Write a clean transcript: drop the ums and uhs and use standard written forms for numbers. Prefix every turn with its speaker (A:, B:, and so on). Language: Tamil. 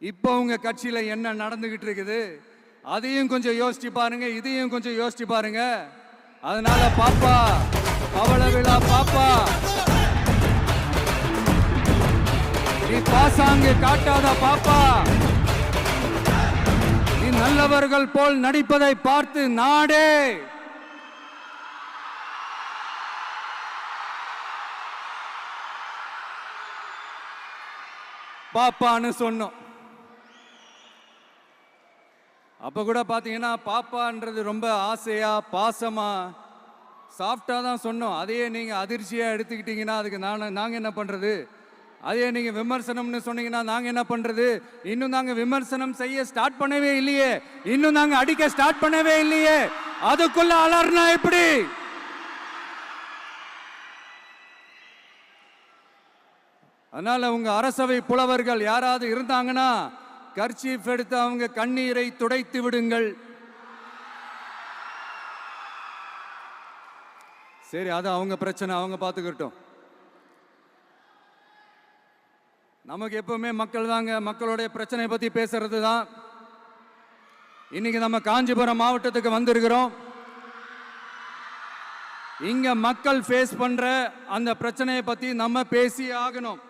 A: இப்போ உங்க கட்சியில என்ன நடந்துகிட்டு இருக்குது அதையும் கொஞ்சம் யோசிச்சு பாருங்க, இதையும் கொஞ்சம் யோசிச்சு பாருங்க. அதனால பாப்பா, பவள விழா பாப்பா, நீ பாசாங்கு காட்டாத பாப்பா. நீ நல்லவர்கள் போல் நடிப்பதை பார்த்து நாடே பாப்பான்னு சொன்னோம். அப்ப கூட பாத்தீங்கன்னா பாப்பான்றது ரொம்ப ஆசையா பாசமா சாஃப்டா தான் சொன்னோம். அதையே நீங்க அதிர்ச்சியா எடுத்துக்கிட்டீங்கன்னா அதுக்கு நாங்க என்ன பண்றது? அதே நீங்க விமர்சனம்னு சொன்னீங்கன்னா நாங்க என்ன பண்றது? இன்னும் நாங்க விமர்சனம் செய்ய ஸ்டார்ட் பண்ணவே இல்லையே, இன்னும் நாங்க அடிக்க ஸ்டார்ட் பண்ணவே இல்லையே, அதுக்குள்ள அலர்னா எப்படி? அதனால உங்க அரசவை புலவர்கள் யாராவது இருந்தாங்கன்னா கர்ச்சீஃப் எடுத்து அவங்க கண்ணீரை துடைத்து விடுங்கள். சரி, அது அவங்க பிரச்சனை, அவங்க பார்த்துக்கிட்டோம். நமக்கு எப்பவுமே மக்கள் தாங்க, மக்களுடைய பிரச்சனை பத்தி பேசுறது தான். இன்னைக்கு நம்ம காஞ்சிபுரம் மாவட்டத்துக்கு வந்திருக்கிறோம். இங்க மக்கள் ஃபேஸ் பண்ற அந்த பிரச்சனையை பத்தி நம்ம பேசி ஆகணும்.